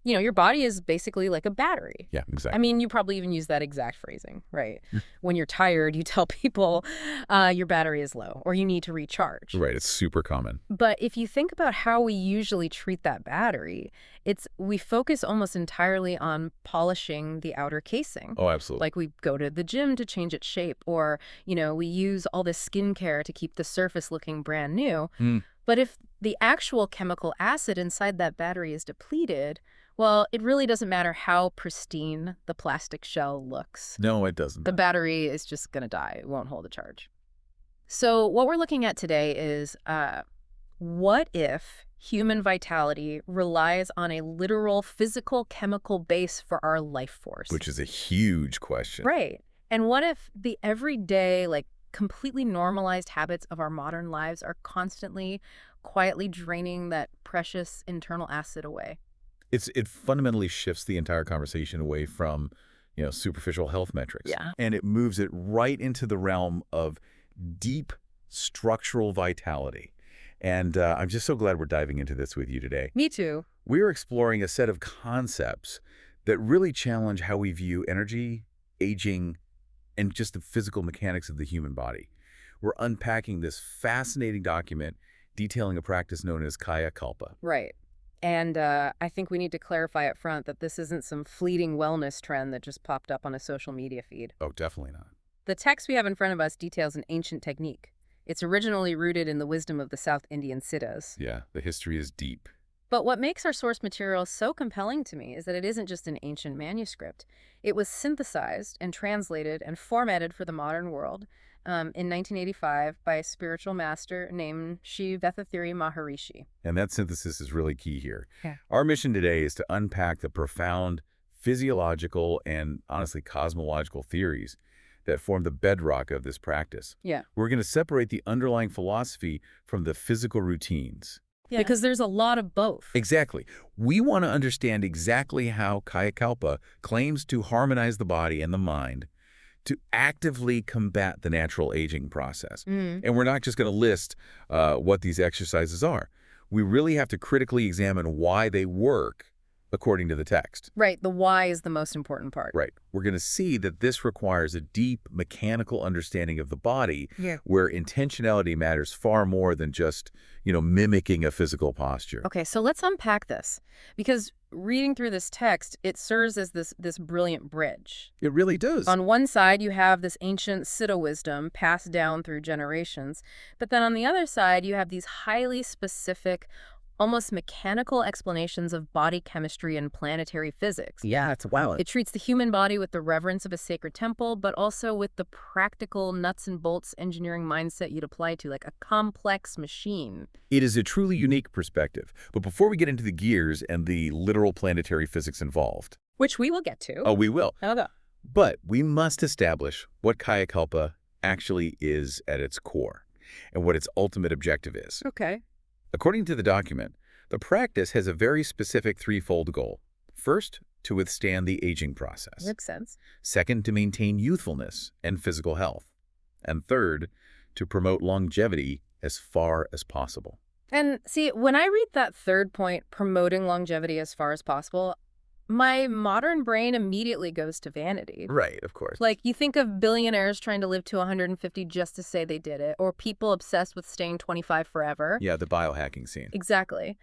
Your body is basically like a battery. Yeah, exactly. I mean, you probably even use that exact phrasing, right? When you're tired, you tell people your battery is low or you need to recharge. Right, it's super common. But if you think about how we usually treat that battery, we focus almost entirely on polishing the outer casing. Oh, absolutely. Like we go to the gym to change its shape, or, we use all this skincare to keep the surface looking brand new. But if the actual chemical acid inside that battery is depleted, well, it really doesn't matter how pristine the plastic shell looks. No, it doesn't. The battery is just going to die. It won't hold a charge. So what we're looking at today is what if human vitality relies on a literal physical chemical base for our life force? Which is a huge question. Right. And what if the everyday, completely normalized habits of our modern lives are constantly, quietly draining that precious internal acid away? It fundamentally shifts the entire conversation away from, superficial health metrics. Yeah. And it moves it right into the realm of deep structural vitality. And I'm just so glad we're diving into this with you today. Me too. We're exploring a set of concepts that really challenge how we view energy, aging, and just the physical mechanics of the human body. We're unpacking this fascinating document detailing a practice known as Kaya Kalpa. Right. And I think we need to clarify up front that this isn't some fleeting wellness trend that just popped up on a social media feed. Oh, definitely not. The text we have in front of us details an ancient technique. It's originally rooted in the wisdom of the South Indian Siddhas. Yeah, the history is deep. But what makes our source material so compelling to me is that it isn't just an ancient manuscript. It was synthesized and translated and formatted for the modern world in 1985 by a spiritual master named Sri Vethathiri Maharishi. And that synthesis is really key here. Yeah. Our mission today is to unpack the profound physiological and, honestly, cosmological theories that form the bedrock of this practice. Yeah. We're going to separate the underlying philosophy from the physical routines. Yeah. Because there's a lot of both. Exactly. We want to understand exactly how Kaya Kalpa claims to harmonize the body and the mind to actively combat the natural aging process. And we're not just going to list what these exercises are. We really have to critically examine why they work according to the text. Right. The why is the most important part. Right. We're going to see that this requires a deep mechanical understanding of the body where intentionality matters far more than just, mimicking a physical posture. Okay, so let's unpack this. Because reading through this text, it serves as this brilliant bridge. It really does. On one side, you have this ancient Siddha wisdom passed down through generations. But then on the other side, you have these highly specific, almost mechanical explanations of body chemistry and planetary physics. Yeah, it's wild. It treats the human body with the reverence of a sacred temple, but also with the practical nuts and bolts engineering mindset you'd apply to like a complex machine. It is a truly unique perspective. But before we get into the gears and the literal planetary physics involved. Which we will get to. Oh, we will. Okay. But we must establish what Kaya Kalpa actually is at its core and what its ultimate objective is. Okay. According to the document, the practice has a very specific threefold goal. First, to withstand the aging process. Makes sense. Second, to maintain youthfulness and physical health. And third, to promote longevity as far as possible. And see, when I read that third point, promoting longevity as far as possible, my modern brain immediately goes to vanity. Right, of course. Like, you think of billionaires trying to live to 150 just to say they did it, or people obsessed with staying 25 forever. Yeah, the biohacking scene. Exactly.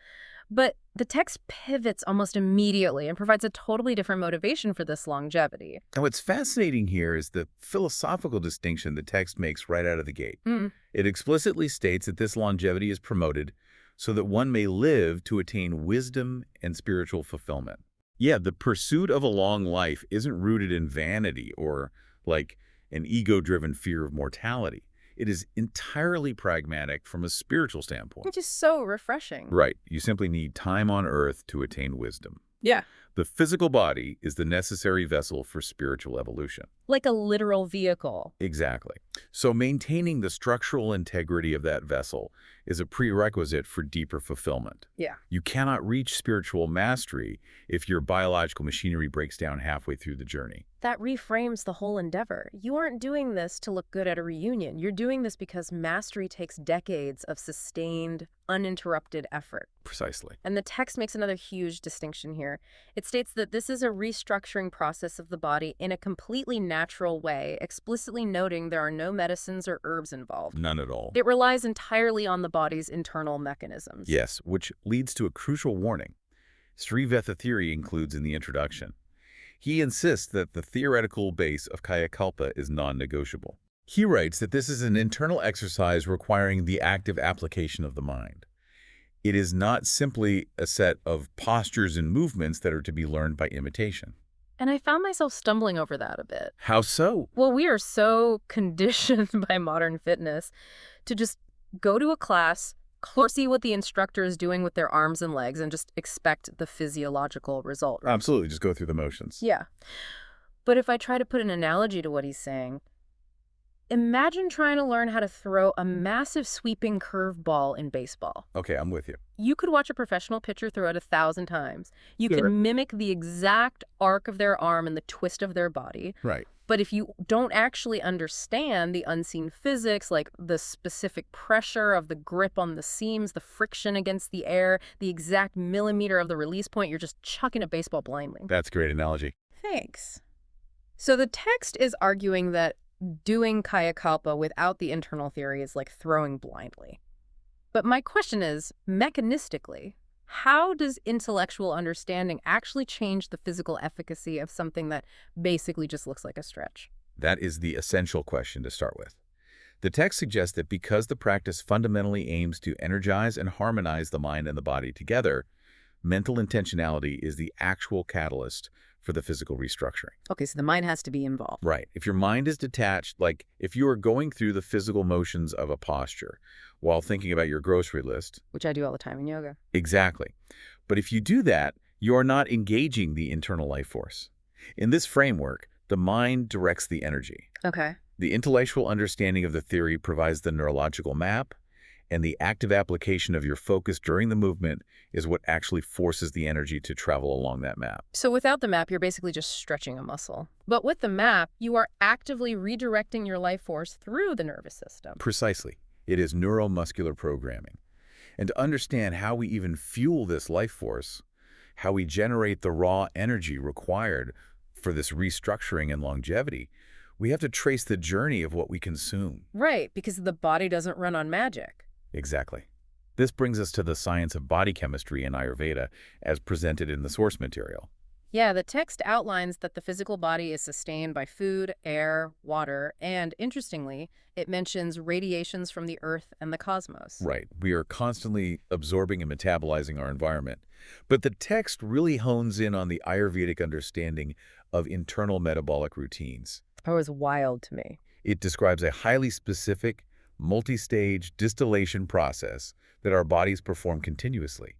But the text pivots almost immediately and provides a totally different motivation for this longevity. And what's fascinating here is the philosophical distinction the text makes right out of the gate. It explicitly states that this longevity is promoted so that one may live to attain wisdom and spiritual fulfillment. Yeah, the pursuit of a long life isn't rooted in vanity or like an ego-driven fear of mortality. It is entirely pragmatic from a spiritual standpoint. Which is so refreshing. Right. You simply need time on earth to attain wisdom. Yeah. The physical body is the necessary vessel for spiritual evolution. Like a literal vehicle. Exactly. So maintaining the structural integrity of that vessel is a prerequisite for deeper fulfillment. Yeah. You cannot reach spiritual mastery if your biological machinery breaks down halfway through the journey. That reframes the whole endeavor. You aren't doing this to look good at a reunion. You're doing this because mastery takes decades of sustained, uninterrupted effort. Precisely. And the text makes another huge distinction here. It states that this is a restructuring process of the body in a completely natural way, explicitly noting there are no medicines or herbs involved. None at all. It relies entirely on the body's internal mechanisms. Yes, which leads to a crucial warning. Sri Vethathiri includes in the introduction. He insists that the theoretical base of Kaya Kalpa is non-negotiable. He writes that this is an internal exercise requiring the active application of the mind. It is not simply a set of postures and movements that are to be learned by imitation. And I found myself stumbling over that a bit. How so? Well, we are so conditioned by modern fitness to just go to a class, see what the instructor is doing with their arms and legs, and just expect the physiological result. Right? Absolutely, just go through the motions. Yeah. But if I try to put an analogy to what he's saying, imagine trying to learn how to throw a massive sweeping curveball in baseball. Okay, I'm with you. You could watch a professional pitcher throw it 1,000 times. You Sure. can mimic the exact arc of their arm and the twist of their body. Right. But if you don't actually understand the unseen physics, like the specific pressure of the grip on the seams, the friction against the air, the exact millimeter of the release point, you're just chucking a baseball blindly. That's a great analogy. Thanks. So the text is arguing that doing Kaya Kalpa without the internal theory is like throwing blindly. But my question is, mechanistically, how does intellectual understanding actually change the physical efficacy of something that basically just looks like a stretch? That is the essential question to start with. The text suggests that because the practice fundamentally aims to energize and harmonize the mind and the body together, mental intentionality is the actual catalyst for the physical restructuring. Okay, so the mind has to be involved. Right. If your mind is detached, like if you are going through the physical motions of a posture while thinking about your grocery list. Which I do all the time in yoga. Exactly. But if you do that, you are not engaging the internal life force. In this framework, the mind directs the energy. Okay. The intellectual understanding of the theory provides the neurological map, and the active application of your focus during the movement is what actually forces the energy to travel along that map. So without the map, you're basically just stretching a muscle. But with the map, you are actively redirecting your life force through the nervous system. Precisely. It is neuromuscular programming. And to understand how we even fuel this life force, how we generate the raw energy required for this restructuring and longevity, we have to trace the journey of what we consume. Right, because the body doesn't run on magic. Exactly. This brings us to the science of body chemistry in Ayurveda as presented in the source material. Yeah, the text outlines that the physical body is sustained by food, air, water, and interestingly, it mentions radiations from the earth and the cosmos. Right. We are constantly absorbing and metabolizing our environment. But the text really hones in on the Ayurvedic understanding of internal metabolic routines. That was wild to me. It describes a highly specific, multi-stage distillation process that our bodies perform continuously.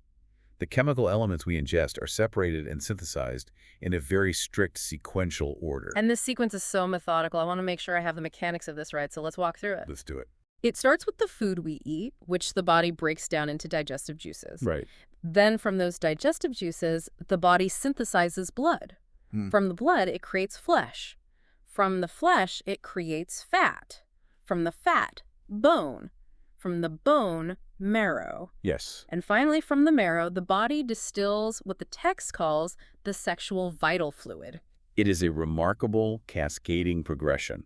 The chemical elements we ingest are separated and synthesized in a very strict sequential order. And this sequence is so methodical. I want to make sure I have the mechanics of this right, so let's walk through it. Let's do it. It starts with the food we eat, which the body breaks down into digestive juices. Right. Then from those digestive juices, the body synthesizes blood. From the blood, it creates flesh. From the flesh, it creates fat. From the fat, bone. From the bone, marrow. Yes. And finally, from the marrow, the body distills what the text calls the sexual vital fluid. It is a remarkable cascading progression.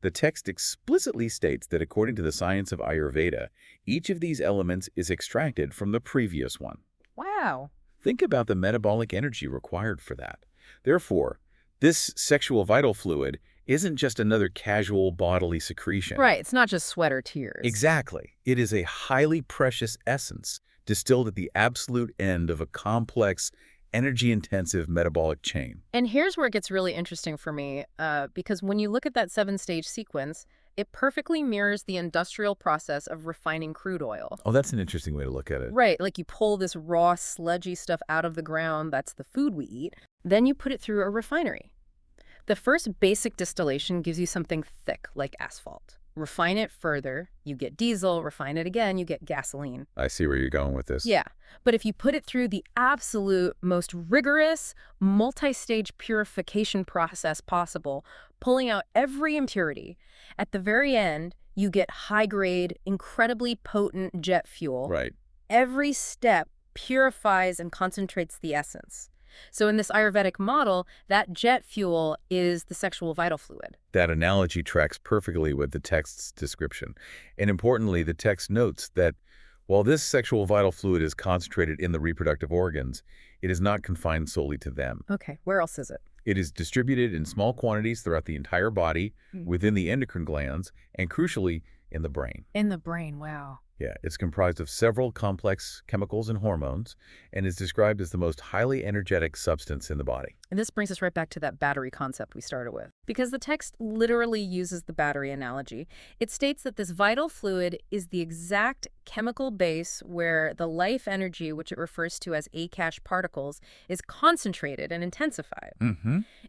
The text explicitly states that according to the science of Ayurveda, each of these elements is extracted from the previous one. Wow. Think about the metabolic energy required for that. Therefore, this sexual vital fluid isn't just another casual bodily secretion. Right, it's not just sweat or tears. Exactly. It is a highly precious essence distilled at the absolute end of a complex, energy-intensive metabolic chain. And here's where it gets really interesting for me, because when you look at that 7-stage sequence, it perfectly mirrors the industrial process of refining crude oil. Oh, that's an interesting way to look at it. Right, like you pull this raw, sludgy stuff out of the ground, that's the food we eat, then you put it through a refinery. The first basic distillation gives you something thick, like asphalt. Refine it further, you get diesel. Refine it again, you get gasoline. I see where you're going with this. Yeah, but if you put it through the absolute most rigorous, multi-stage purification process possible, pulling out every impurity, at the very end, you get high-grade, incredibly potent jet fuel. Right. Every step purifies and concentrates the essence. So in this Ayurvedic model, that jet fuel is the sexual vital fluid. That analogy tracks perfectly with the text's description. And importantly, the text notes that while this sexual vital fluid is concentrated in the reproductive organs, it is not confined solely to them. Okay, where else is it? It is distributed in small quantities throughout the entire body, within the endocrine glands, and crucially, in the brain. In the brain, wow. Yeah, it's comprised of several complex chemicals and hormones, and is described as the most highly energetic substance in the body. And this brings us right back to that battery concept we started with. Because the text literally uses the battery analogy, it states that this vital fluid is the exact chemical base where the life energy, which it refers to as Akash particles, is concentrated and intensified.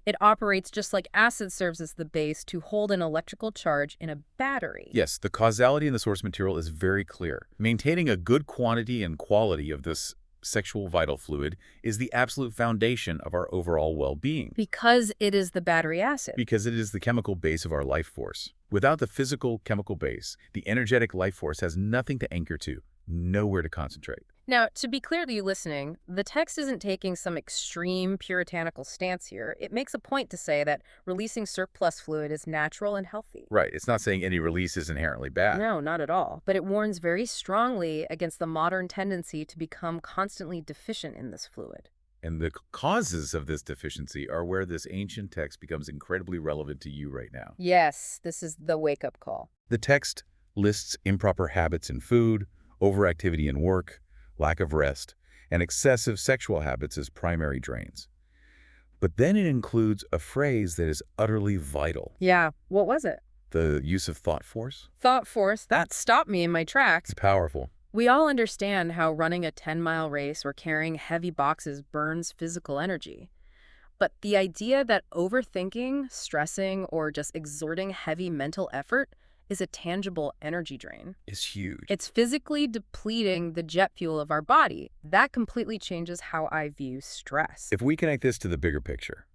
It operates just like acid serves as the base to hold an electrical charge in a battery. Yes, the causality in the source material is very clear. Maintaining a good quantity and quality of this sexual vital fluid is the absolute foundation of our overall well-being. Because it is the battery acid. Because it is the chemical base of our life force. Without the physical chemical base, the energetic life force has nothing to anchor to, nowhere to concentrate. Now, to be clear to you listening, the text isn't taking some extreme puritanical stance here. It makes a point to say that releasing surplus fluid is natural and healthy. Right. It's not saying any release is inherently bad. No, not at all. But it warns very strongly against the modern tendency to become constantly deficient in this fluid. And the causes of this deficiency are where this ancient text becomes incredibly relevant to you right now. Yes, this is the wake-up call. The text lists improper habits in food, overactivity in work, lack of rest, and excessive sexual habits as primary drains. But then it includes a phrase that is utterly vital. Yeah, what was it? The use of thought force. Thought force, that stopped me in my tracks. It's powerful. We all understand how running a 10-mile race or carrying heavy boxes burns physical energy. But the idea that overthinking, stressing, or just exerting heavy mental effort is a tangible energy drain. It's huge. It's physically depleting the jet fuel of our body. That completely changes how I view stress. If we connect this to the bigger picture,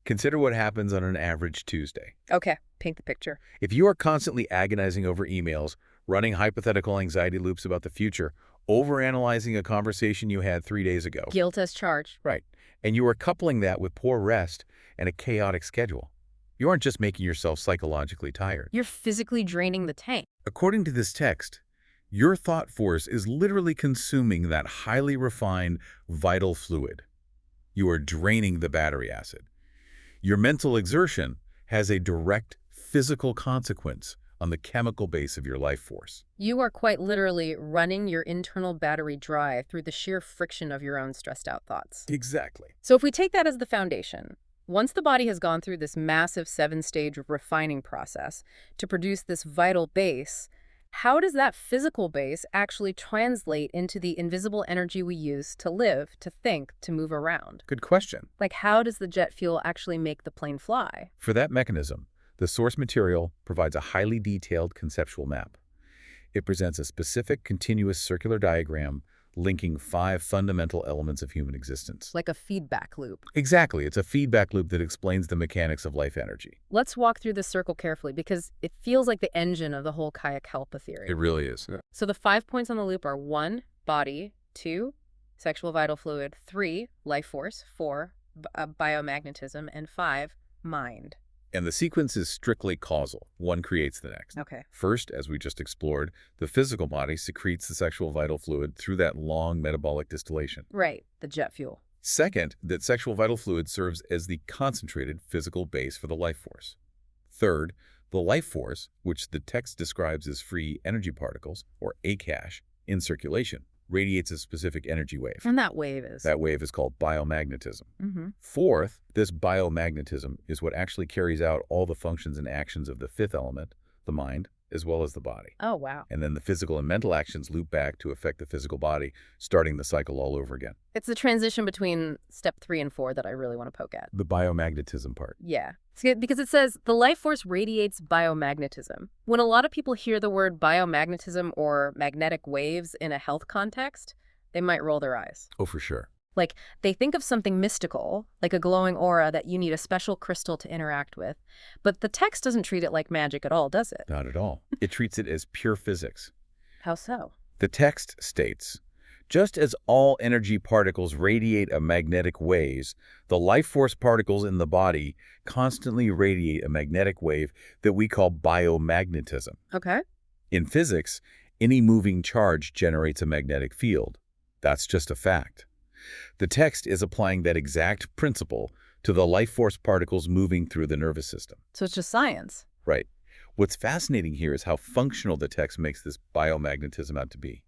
consider what happens on an average Tuesday. Okay, paint the picture. If you are constantly agonizing over emails, running hypothetical anxiety loops about the future, overanalyzing a conversation you had 3 days ago. Guilt as charged. Right. And you are coupling that with poor rest and a chaotic schedule. You aren't just making yourself psychologically tired. You're physically draining the tank. According to this text, your thought force is literally consuming that highly refined, vital fluid. You are draining the battery acid. Your mental exertion has a direct physical consequence on the chemical base of your life force. You are quite literally running your internal battery dry through the sheer friction of your own stressed out thoughts. Exactly. So if we take that as the foundation, once the body has gone through this massive 7-stage refining process to produce this vital base, how does that physical base actually translate into the invisible energy we use to live, to think, to move around? Good question. Like, how does the jet fuel actually make the plane fly? For that mechanism, the source material provides a highly detailed conceptual map. It presents a specific continuous circular diagram linking 5 fundamental elements of human existence. Like a feedback loop. Exactly. It's a feedback loop that explains the mechanics of life energy. Let's walk through this circle carefully because it feels like the engine of the whole Kaya Kalpa theory. It really is. Yeah. So the 5 points on the loop are 1, body; 2, sexual vital fluid; 3, life force; 4, biomagnetism; and 5, mind. And the sequence is strictly causal. One creates the next. Okay. First, as we just explored, the physical body secretes the sexual vital fluid through that long metabolic distillation. Right, the jet fuel. Second, that sexual vital fluid serves as the concentrated physical base for the life force. Third, the life force, which the text describes as free energy particles, or Akash, in circulation, radiates a specific energy wave. And that wave is? That wave is called biomagnetism. Mm-hmm. Fourth, this biomagnetism is what actually carries out all the functions and actions of the 5th element, the mind, as well as the body. Oh, wow. And then the physical and mental actions loop back to affect the physical body, starting the cycle all over again. It's the transition between step 3 and 4 that I really want to poke at. The biomagnetism part. Yeah. Because it says the life force radiates biomagnetism. When a lot of people hear the word biomagnetism or magnetic waves in a health context, they might roll their eyes. Oh, for sure. Like, they think of something mystical, like a glowing aura that you need a special crystal to interact with. But the text doesn't treat it like magic at all, does it? Not at all. It treats it as pure physics. How so? The text states, just as all energy particles radiate a magnetic waves, the life force particles in the body constantly radiate a magnetic wave that we call biomagnetism. Okay. In physics, any moving charge generates a magnetic field. That's just a fact. The text is applying that exact principle to the life force particles moving through the nervous system. So it's just science. Right. What's fascinating here is how functional the text makes this biomagnetism out to be.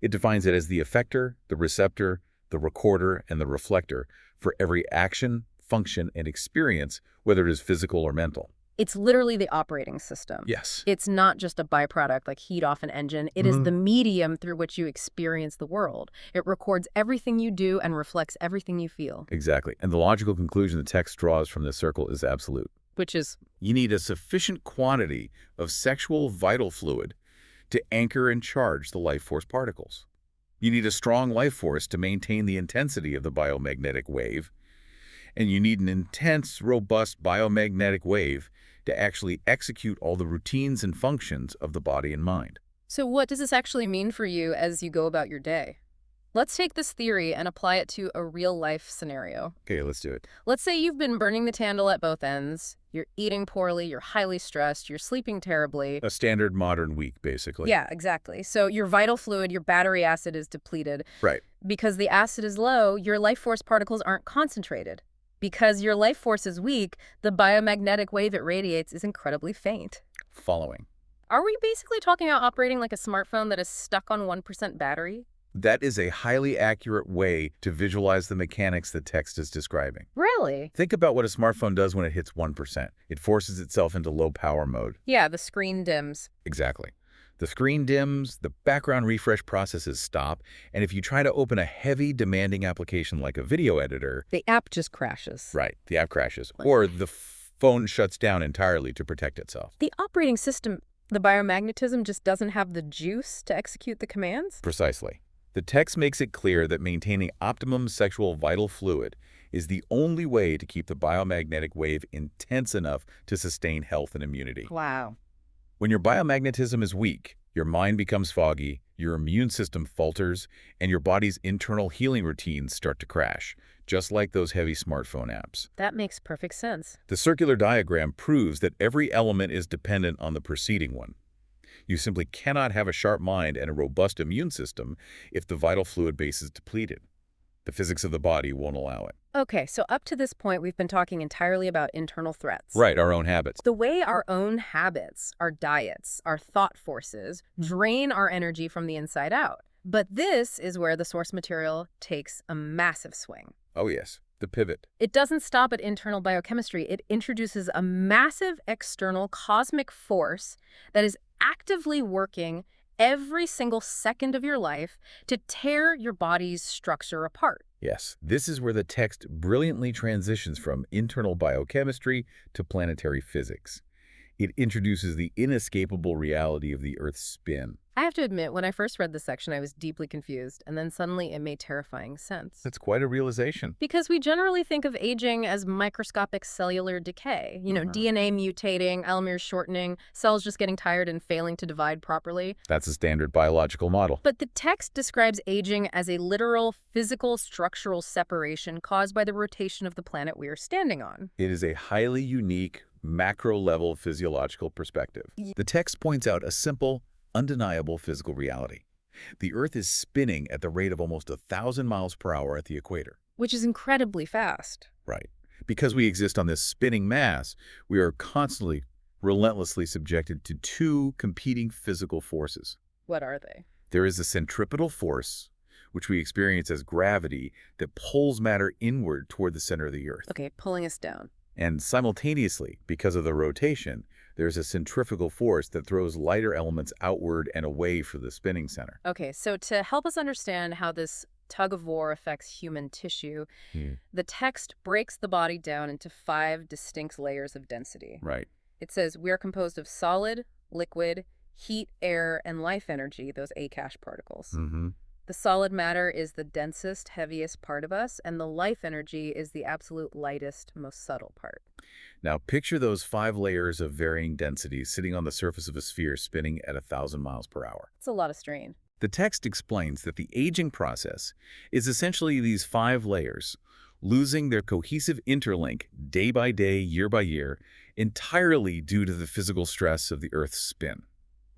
It defines it as the effector, the receptor, the recorder, and the reflector for every action, function, and experience, whether it is physical or mental. It's literally the operating system. Yes. It's not just a byproduct like heat off an engine. It is the medium through which you experience the world. It records everything you do and reflects everything you feel. Exactly. And the logical conclusion the text draws from this circle is absolute. Which is? You need a sufficient quantity of sexual vital fluid to anchor and charge the life force particles. You need a strong life force to maintain the intensity of the biomagnetic wave. And you need an intense, robust biomagnetic wave to actually execute all the routines and functions of the body and mind. So what does this actually mean for you as you go about your day? Let's take this theory and apply it to a real-life scenario. Okay, let's do it. Let's say you've been burning the candle at both ends. You're eating poorly, you're highly stressed, you're sleeping terribly. A standard modern week, basically. Yeah, exactly. So your vital fluid, your battery acid is depleted. Right. Because the acid is low, your life force particles aren't concentrated. Because your life force is weak, the biomagnetic wave it radiates is incredibly faint. Following. Are we basically talking about operating like a smartphone that is stuck on 1% battery? That is a highly accurate way to visualize the mechanics the text is describing. Really? Think about what a smartphone does when it hits 1%. It forces itself into low power mode. Yeah, the screen dims. Exactly. The screen dims, the background refresh processes stop, and if you try to open a heavy, demanding application like a video editor... The app just crashes. Right, the app crashes. Or the phone shuts down entirely to protect itself. The operating system, the biomagnetism, just doesn't have the juice to execute the commands? Precisely. The text makes it clear that maintaining optimum sexual vital fluid is the only way to keep the biomagnetic wave intense enough to sustain health and immunity. Wow. When your biomagnetism is weak, your mind becomes foggy, your immune system falters, and your body's internal healing routines start to crash, just like those heavy smartphone apps. That makes perfect sense. The circular diagram proves that every element is dependent on the preceding one. You simply cannot have a sharp mind and a robust immune system if the vital fluid base is depleted. The physics of the body won't allow it. Okay, so up to this point, we've been talking entirely about internal threats. Right, our own habits. The way our own habits, our diets, our thought forces drain our energy from the inside out. But this is where the source material takes a massive swing. Oh yes, the pivot. It doesn't stop at internal biochemistry. It introduces a massive external cosmic force that is actively working every single second of your life to tear your body's structure apart. Yes, this is where the text brilliantly transitions from internal biochemistry to planetary physics. It introduces the inescapable reality of the Earth's spin. I have to admit, when I first read this section, I was deeply confused, and then suddenly it made terrifying sense. That's quite a realization. Because we generally think of aging as microscopic cellular decay. You know, DNA mutating, telomeres shortening, cells just getting tired and failing to divide properly. That's a standard biological model. But the text describes aging as a literal, physical, structural separation caused by the rotation of the planet we are standing on. It is a highly unique, macro-level physiological perspective. The text points out a simple, undeniable physical reality. The Earth is spinning at the rate of almost 1,000 miles per hour at the equator. Which is incredibly fast. Right. Because we exist on this spinning mass, we are constantly, relentlessly subjected to two competing physical forces. What are they? There is a centripetal force, which we experience as gravity, that pulls matter inward toward the center of the Earth. Okay, pulling us down. And simultaneously, because of the rotation, There's a centrifugal force that throws lighter elements outward and away from the spinning center. Okay, so to help us understand how this tug of war affects human tissue, the text breaks the body down into 5 distinct layers of density. Right. It says we are composed of solid, liquid, heat, air, and life energy, those Akash particles. The solid matter is the densest, heaviest part of us, and the life energy is the absolute lightest, most subtle part. Now, picture those 5 layers of varying densities sitting on the surface of a sphere spinning at 1,000 miles per hour. It's a lot of strain. The text explains that the aging process is essentially these 5 layers, losing their cohesive interlink day by day, year by year, entirely due to the physical stress of the Earth's spin.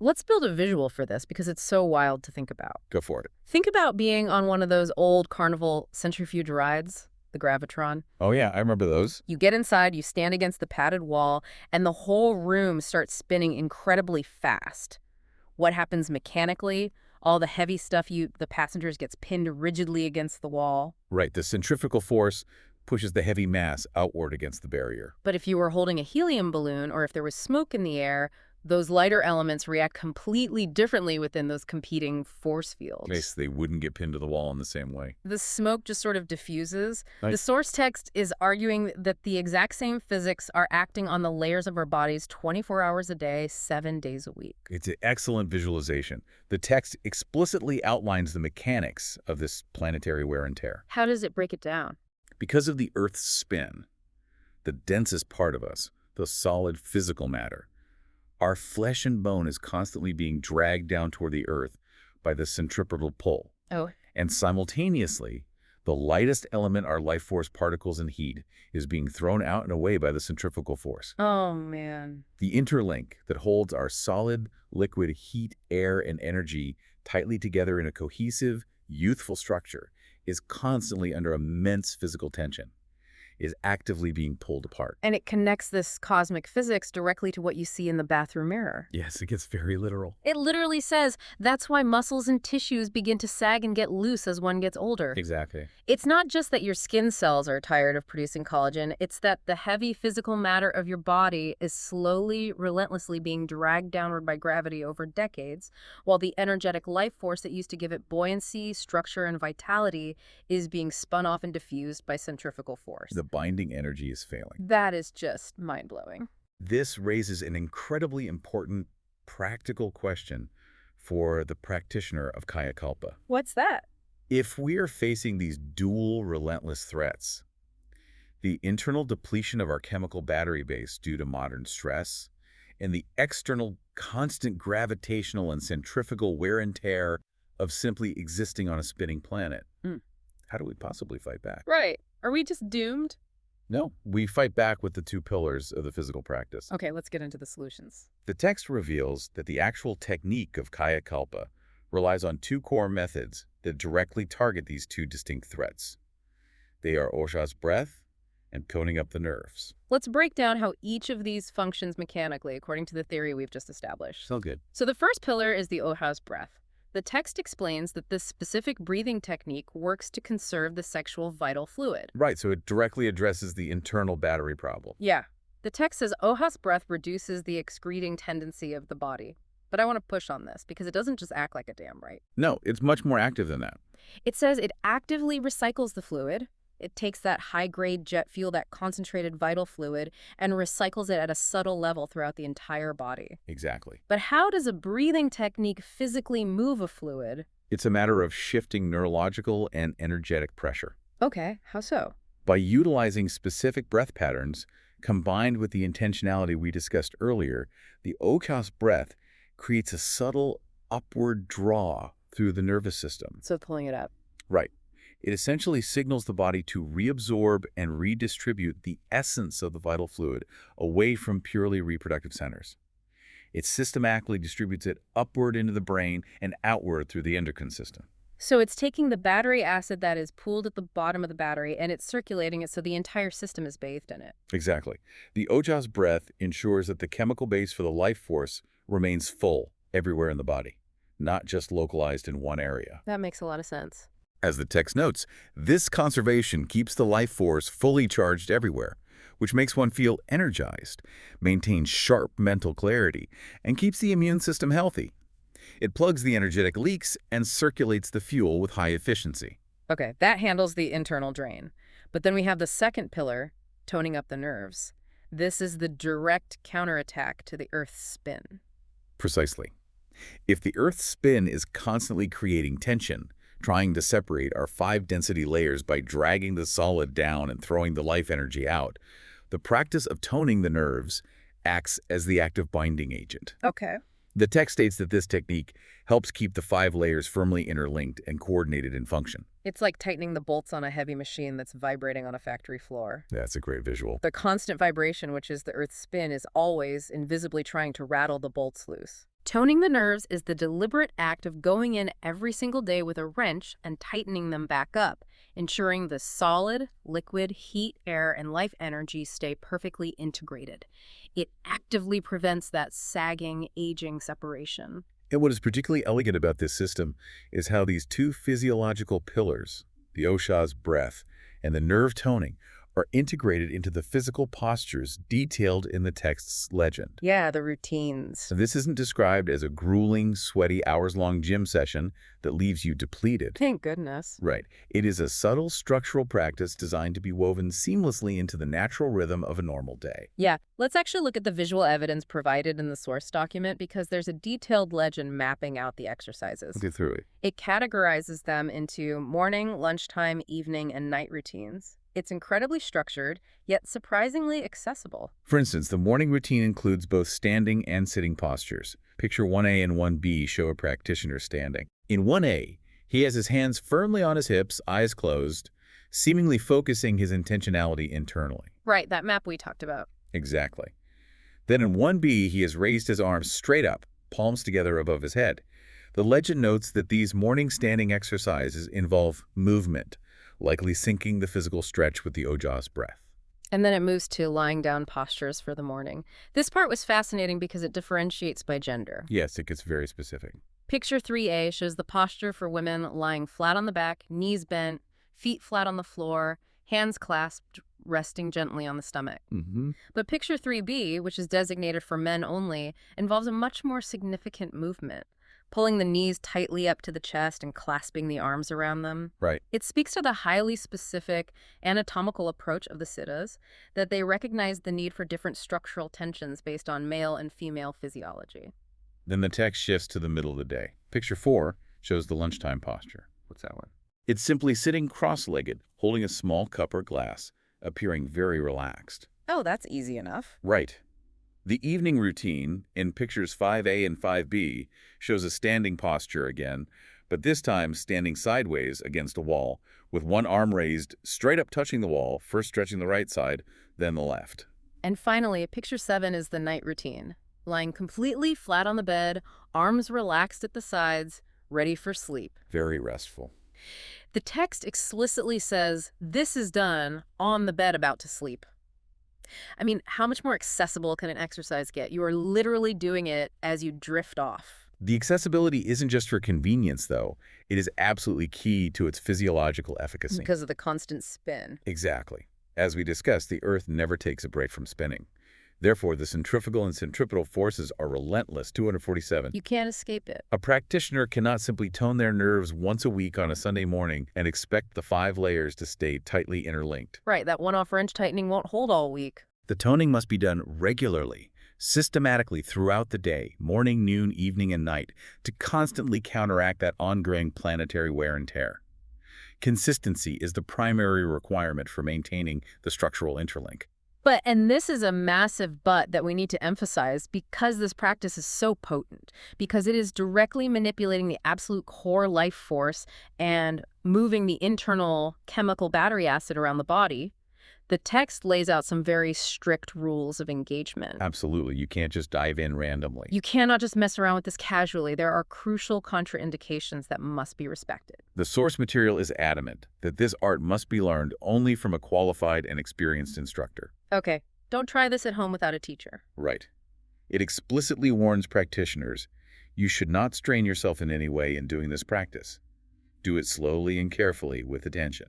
Let's build a visual for this because it's so wild to think about. Go for it. Think about being on one of those old carnival centrifuge rides, the Gravitron. Oh yeah, I remember those. You get inside, you stand against the padded wall, and the whole room starts spinning incredibly fast. What happens mechanically? All the heavy stuff the passengers gets pinned rigidly against the wall. Right, the centrifugal force pushes the heavy mass outward against the barrier. But if you were holding a helium balloon or if there was smoke in the air, those lighter elements react completely differently within those competing force fields. Yes, they wouldn't get pinned to the wall in the same way. The smoke just sort of diffuses. Right. The source text is arguing that the exact same physics are acting on the layers of our bodies 24 hours a day, 7 days a week. It's an excellent visualization. The text explicitly outlines the mechanics of this planetary wear and tear. How does it break it down? Because of the Earth's spin, the densest part of us, the solid physical matter, our flesh and bone is constantly being dragged down toward the Earth by the centripetal pull. Oh. And simultaneously, the lightest element, our life force particles and heat, is being thrown out and away by the centrifugal force. Oh, man. The interlink that holds our solid, liquid, heat, air, and energy tightly together in a cohesive, youthful structure is constantly under immense physical tension, is actively being pulled apart. And it connects this cosmic physics directly to what you see in the bathroom mirror. Yes, it gets very literal. It literally says that's why muscles and tissues begin to sag and get loose as one gets older. Exactly. It's not just that your skin cells are tired of producing collagen, it's that the heavy physical matter of your body is slowly, relentlessly being dragged downward by gravity over decades, while the energetic life force that used to give it buoyancy, structure, and vitality is being spun off and diffused by centrifugal force. The binding energy is failing. That is just mind-blowing. This raises an incredibly important practical question for the practitioner of Kaya Kalpa. What's that? If we are facing these dual relentless threats, the internal depletion of our chemical battery base due to modern stress, and the external constant gravitational and centrifugal wear and tear of simply existing on a spinning planet, how do we possibly fight back? Right. Are we just doomed? No, we fight back with the 2 pillars of the physical practice. Okay, let's get into the solutions. The text reveals that the actual technique of Kaya Kalpa relies on 2 core methods that directly target these 2 distinct threats. They are Ojas breath and coning up the nerves. Let's break down how each of these functions mechanically according to the theory we've just established. So good. So the first pillar is the Ojas breath. The text explains that this specific breathing technique works to conserve the sexual vital fluid. Right, so it directly addresses the internal battery problem. Yeah. The text says Ojas breath reduces the excreting tendency of the body. But I want to push on this because it doesn't just act like a dam, right? No, it's much more active than that. It says it actively recycles the fluid. It takes that high-grade jet fuel, that concentrated vital fluid, and recycles it at a subtle level throughout the entire body. Exactly. But how does a breathing technique physically move a fluid? It's a matter of shifting neurological and energetic pressure. Okay, how so? By utilizing specific breath patterns, combined with the intentionality we discussed earlier, the Ojas breath creates a subtle upward draw through the nervous system. So pulling it up. Right. It essentially signals the body to reabsorb and redistribute the essence of the vital fluid away from purely reproductive centers. It systematically distributes it upward into the brain and outward through the endocrine system. So it's taking the battery acid that is pooled at the bottom of the battery and it's circulating it so the entire system is bathed in it. Exactly. The Ojas breath ensures that the chemical base for the life force remains full everywhere in the body, not just localized in one area. That makes a lot of sense. As the text notes, this conservation keeps the life force fully charged everywhere, which makes one feel energized, maintains sharp mental clarity, and keeps the immune system healthy. It plugs the energetic leaks and circulates the fuel with high efficiency. Okay, that handles the internal drain. But then we have the second pillar, toning up the nerves. This is the direct counterattack to the Earth's spin. Precisely. If the Earth's spin is constantly creating tension, trying to separate our 5 density layers by dragging the solid down and throwing the life energy out, the practice of toning the nerves acts as the active binding agent. Okay. The text states that this technique helps keep the 5 layers firmly interlinked and coordinated in function. It's like tightening the bolts on a heavy machine that's vibrating on a factory floor. That's a great visual. The constant vibration, which is the Earth's spin, is always invisibly trying to rattle the bolts loose. Toning the nerves is the deliberate act of going in every single day with a wrench and tightening them back up, ensuring the solid, liquid, heat, air, and life energy stay perfectly integrated. It actively prevents that sagging, aging separation. And what is particularly elegant about this system is how these 2 physiological pillars, the Ojas breath and the nerve toning, are integrated into the physical postures detailed in the text's legend. Yeah, the routines. So this isn't described as a grueling, sweaty, hours-long gym session that leaves you depleted. Thank goodness. Right. It is a subtle structural practice designed to be woven seamlessly into the natural rhythm of a normal day. Yeah, let's actually look at the visual evidence provided in the source document because there's a detailed legend mapping out the exercises. Get through it. It categorizes them into morning, lunchtime, evening, and night routines. It's incredibly structured, yet surprisingly accessible. For instance, the morning routine includes both standing and sitting postures. Picture 1A and 1B show a practitioner standing. In 1A, he has his hands firmly on his hips, eyes closed, seemingly focusing his intentionality internally. Right, that map we talked about. Exactly. Then in 1B, he has raised his arms straight up, palms together above his head. The legend notes that these morning standing exercises involve movement, likely syncing the physical stretch with the Ojas breath. And then it moves to lying down postures for the morning. This part was fascinating because it differentiates by gender. Yes, it gets very specific. Picture 3A shows the posture for women lying flat on the back, knees bent, feet flat on the floor, hands clasped, resting gently on the stomach. But picture 3B, which is designated for men only, involves a much more significant movement, pulling the knees tightly up to the chest and clasping the arms around them. Right. It speaks to the highly specific anatomical approach of the Siddhas, that they recognize the need for different structural tensions based on male and female physiology. Then the text shifts to the middle of the day. Picture 4 shows the lunchtime posture. What's that one? It's simply sitting cross-legged, holding a small cup or glass, appearing very relaxed. Oh, that's easy enough. Right. The evening routine in pictures 5A and 5B shows a standing posture again, but this time standing sideways against a wall, with one arm raised, straight up touching the wall, first stretching the right side, then the left. And finally, picture 7 is the night routine, lying completely flat on the bed, arms relaxed at the sides, ready for sleep. Very restful. The text explicitly says, this is done on the bed about to sleep. I mean, how much more accessible can an exercise get? You are literally doing it as you drift off. The accessibility isn't just for convenience, though. It is absolutely key to its physiological efficacy. Because of the constant spin. Exactly. As we discussed, the Earth never takes a break from spinning. Therefore, the centrifugal and centripetal forces are relentless, 247. You can't escape it. A practitioner cannot simply tone their nerves once a week on a Sunday morning and expect the 5 layers to stay tightly interlinked. Right, that one-off wrench tightening won't hold all week. The toning must be done regularly, systematically throughout the day, morning, noon, evening, and night, to constantly counteract that ongoing planetary wear and tear. Consistency is the primary requirement for maintaining the structural interlink. But, and this is a massive but that we need to emphasize because this practice is so potent, because it is directly manipulating the absolute core life force and moving the internal chemical battery acid around the body. The text lays out some very strict rules of engagement. Absolutely. You can't just dive in randomly. You cannot just mess around with this casually. There are crucial contraindications that must be respected. The source material is adamant that this art must be learned only from a qualified and experienced instructor. Okay, don't try this at home without a teacher. Right. It explicitly warns practitioners, you should not strain yourself in any way in doing this practice. Do it slowly and carefully with attention.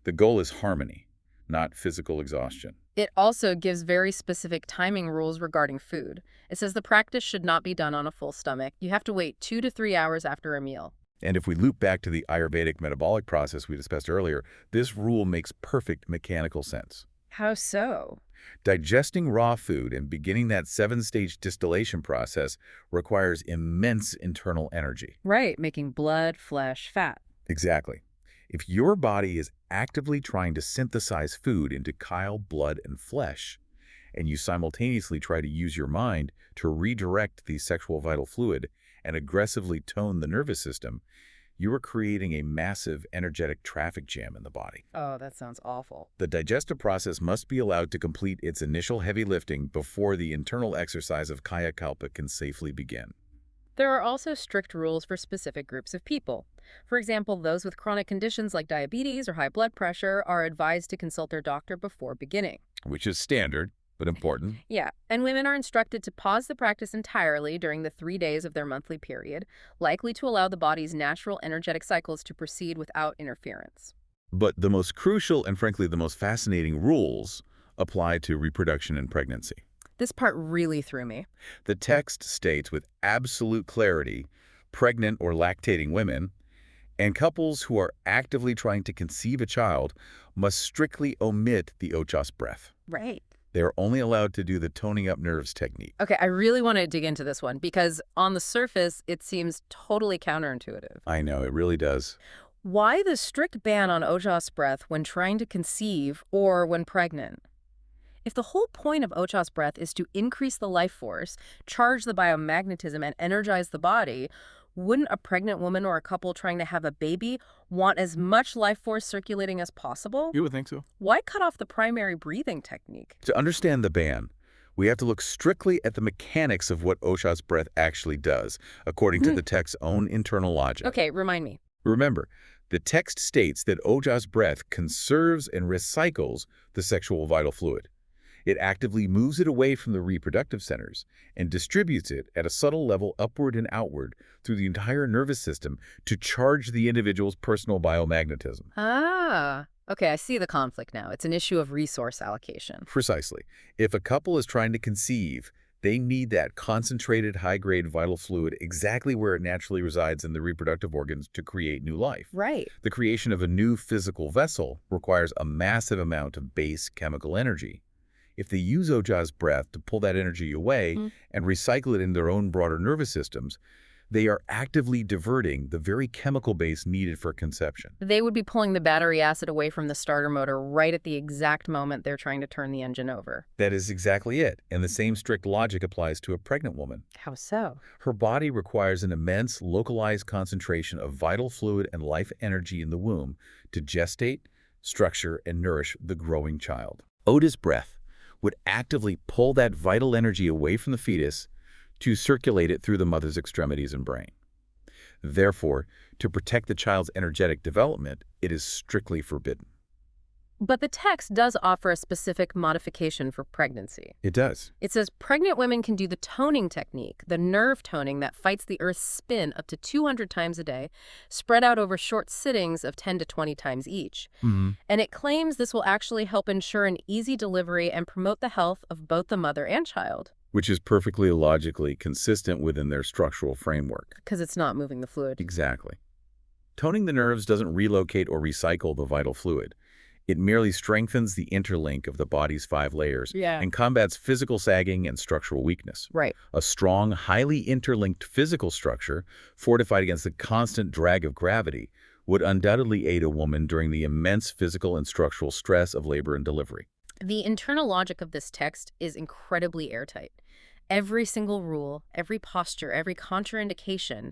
The goal is harmony, not physical exhaustion. It also gives very specific timing rules regarding food. It says the practice should not be done on a full stomach. You have to wait 2 to 3 hours after a meal. And if we loop back to the Ayurvedic metabolic process we discussed earlier, this rule makes perfect mechanical sense. How so? Digesting raw food and beginning that 7-stage distillation process requires immense internal energy. Right, making blood, flesh, fat. Exactly. If your body is actively trying to synthesize food into chyle, blood, and flesh, and you simultaneously try to use your mind to redirect the sexual vital fluid and aggressively tone the nervous system, you are creating a massive energetic traffic jam in the body. Oh, that sounds awful. The digestive process must be allowed to complete its initial heavy lifting before the internal exercise of Kaya Kalpa can safely begin. There are also strict rules for specific groups of people. For example, those with chronic conditions like diabetes or high blood pressure are advised to consult their doctor before beginning. Which is standard, but important. Yeah, and women are instructed to pause the practice entirely during the 3 days of their monthly period, likely to allow the body's natural energetic cycles to proceed without interference. But the most crucial and frankly the most fascinating rules apply to reproduction and pregnancy. This part really threw me. The text states with absolute clarity, pregnant or lactating women and couples who are actively trying to conceive a child must strictly omit the Ojas breath. Right. They are only allowed to do the toning up nerves technique. Okay, I really want to dig into this one because on the surface, it seems totally counterintuitive. I know, it really does. Why the strict ban on Ojas breath when trying to conceive or when pregnant? If the whole point of Ojas breath is to increase the life force, charge the biomagnetism, and energize the body, wouldn't a pregnant woman or a couple trying to have a baby want as much life force circulating as possible? You would think so. Why cut off the primary breathing technique? To understand the ban, we have to look strictly at the mechanics of what Ojas breath actually does, according to the text's own internal logic. Okay, remind me. Remember, the text states that Ojas breath conserves and recycles the sexual vital fluid. It actively moves it away from the reproductive centers and distributes it at a subtle level upward and outward through the entire nervous system to charge the individual's personal biomagnetism. Ah, okay, I see the conflict now. It's an issue of resource allocation. Precisely. If a couple is trying to conceive, they need that concentrated high-grade vital fluid exactly where it naturally resides in the reproductive organs to create new life. Right. The creation of a new physical vessel requires a massive amount of base chemical energy. If they use Ojas breath to pull that energy away and recycle it in their own broader nervous systems, they are actively diverting the very chemical base needed for conception. They would be pulling the battery acid away from the starter motor right at the exact moment they're trying to turn the engine over. That is exactly it, and the same strict logic applies to a pregnant woman. How so? Her body requires an immense localized concentration of vital fluid and life energy in the womb to gestate, structure, and nourish the growing child. Ojas breath would actively pull that vital energy away from the fetus to circulate it through the mother's extremities and brain. Therefore, to protect the child's energetic development, it is strictly forbidden. But the text does offer a specific modification for pregnancy. It does. It says pregnant women can do the toning technique, the nerve toning that fights the Earth's spin up to 200 times a day, spread out over short sittings of 10 to 20 times each. And it claims this will actually help ensure an easy delivery and promote the health of both the mother and child. Which is perfectly logically consistent within their structural framework. Because it's not moving the fluid. Exactly. Toning the nerves doesn't relocate or recycle the vital fluid. It merely strengthens the interlink of the body's 5 layers and combats physical sagging and structural weakness. Right. A strong, highly interlinked physical structure, fortified against the constant drag of gravity, would undoubtedly aid a woman during the immense physical and structural stress of labor and delivery. The internal logic of this text is incredibly airtight. Every single rule, every posture, every contraindication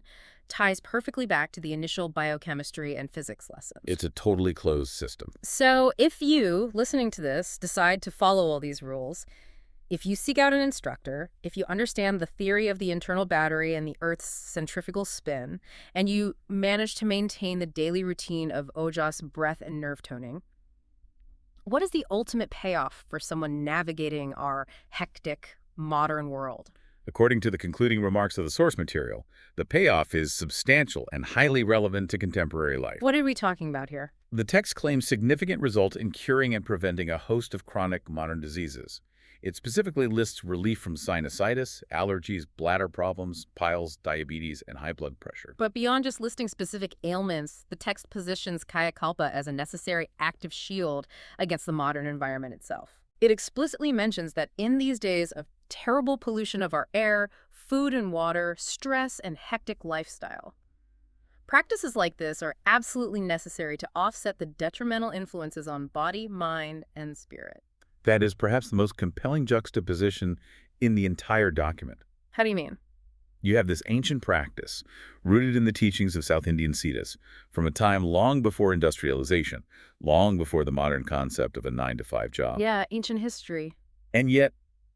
ties perfectly back to the initial biochemistry and physics lessons. It's a totally closed system. So if you, listening to this, decide to follow all these rules, if you seek out an instructor, if you understand the theory of the internal battery and the Earth's centrifugal spin, and you manage to maintain the daily routine of Ojas breath and nerve toning, what is the ultimate payoff for someone navigating our hectic, modern world? According to the concluding remarks of the source material, the payoff is substantial and highly relevant to contemporary life. What are we talking about here? The text claims significant results in curing and preventing a host of chronic modern diseases. It specifically lists relief from sinusitis, allergies, bladder problems, piles, diabetes, and high blood pressure. But beyond just listing specific ailments, the text positions Kaya Kalpa as a necessary active shield against the modern environment itself. It explicitly mentions that in these days of terrible pollution of our air, food and water, stress, and hectic lifestyle, practices like this are absolutely necessary to offset the detrimental influences on body, mind, and spirit. That is perhaps the most compelling juxtaposition in the entire document. How do you mean? You have this ancient practice, rooted in the teachings of South Indian Siddhas, from a time long before industrialization, long before the modern concept of a 9-to-5 job. Yeah, ancient history. And yet,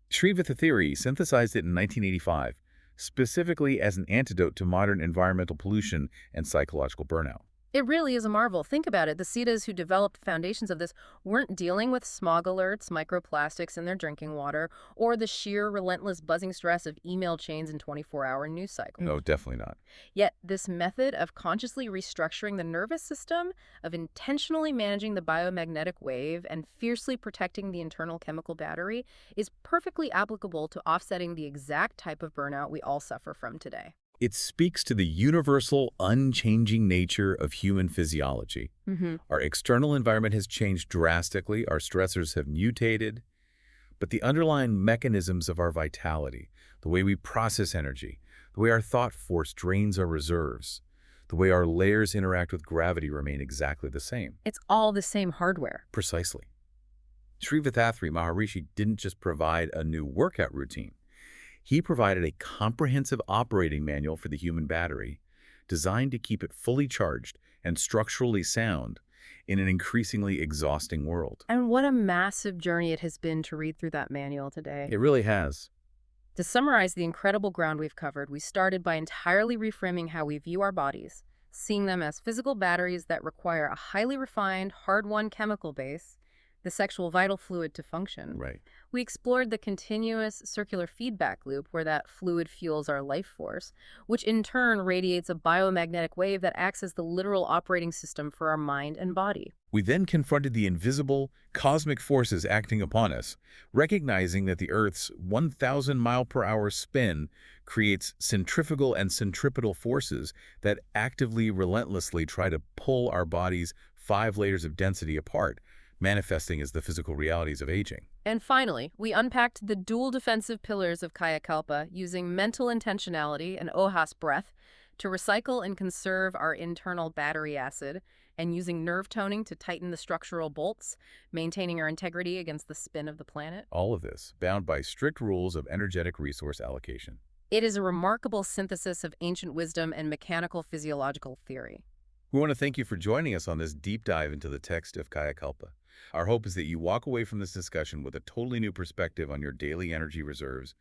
Sri Vethathiri synthesized it in 1985, specifically as an antidote to modern environmental pollution and psychological burnout. It really is a marvel. Think about it. The Siddhas who developed the foundations of this weren't dealing with smog alerts, microplastics in their drinking water, or the sheer relentless buzzing stress of email chains and 24-hour news cycles. No, definitely not. Yet this method of consciously restructuring the nervous system, of intentionally managing the biomagnetic wave, and fiercely protecting the internal chemical battery is perfectly applicable to offsetting the exact type of burnout we all suffer from today. It speaks to the universal, unchanging nature of human physiology. Our external environment has changed drastically, our stressors have mutated, but the underlying mechanisms of our vitality, the way we process energy, the way our thought force drains our reserves, the way our layers interact with gravity remain exactly the same. It's all the same hardware. Precisely. Sri Vethathiri Maharishi didn't just provide a new workout routine. He provided a comprehensive operating manual for the human battery, designed to keep it fully charged and structurally sound in an increasingly exhausting world. And what a massive journey it has been to read through that manual today. It really has. To summarize the incredible ground we've covered, we started by entirely reframing how we view our bodies, seeing them as physical batteries that require a highly refined, hard-won chemical base, the sexual vital fluid to function. Right. We explored the continuous circular feedback loop where that fluid fuels our life force, which in turn radiates a biomagnetic wave that acts as the literal operating system for our mind and body. We then confronted the invisible, cosmic forces acting upon us, recognizing that the Earth's 1,000-mile-per-hour spin creates centrifugal and centripetal forces that actively, relentlessly try to pull our bodies 5 layers of density apart, manifesting as the physical realities of aging. And finally, we unpacked the dual defensive pillars of Kaya Kalpa using mental intentionality and Ojas breath to recycle and conserve our internal battery acid, and using nerve toning to tighten the structural bolts, maintaining our integrity against the spin of the planet. All of this bound by strict rules of energetic resource allocation. It is a remarkable synthesis of ancient wisdom and mechanical physiological theory. We want to thank you for joining us on this deep dive into the text of Kaya Kalpa. Our hope is that you walk away from this discussion with a totally new perspective on your daily energy reserves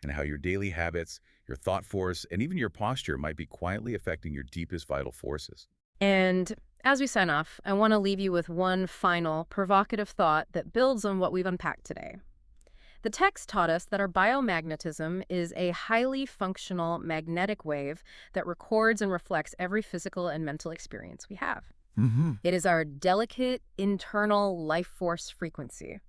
and how your daily habits, your thought force, and even your posture might be quietly affecting your deepest vital forces. And as we sign off, I want to leave you with one final provocative thought that builds on what we've unpacked today. The text taught us that our biomagnetism is a highly functional magnetic wave that records and reflects every physical and mental experience we have. It is our delicate internal life force frequency.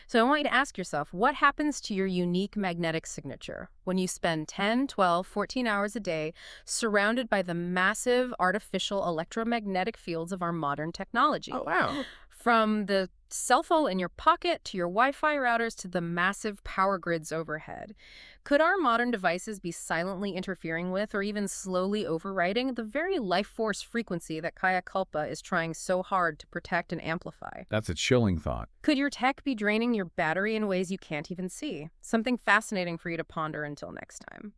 So I want you to ask yourself, what happens to your unique magnetic signature when you spend 10, 12, 14 hours a day surrounded by the massive artificial electromagnetic fields of our modern technology? Oh, wow. From the cell phone in your pocket to your Wi-Fi routers to the massive power grids overhead. Could our modern devices be silently interfering with or even slowly overriding the very life force frequency that Kaya Kalpa is trying so hard to protect and amplify? That's a chilling thought. Could your tech be draining your battery in ways you can't even see? Something fascinating for you to ponder until next time.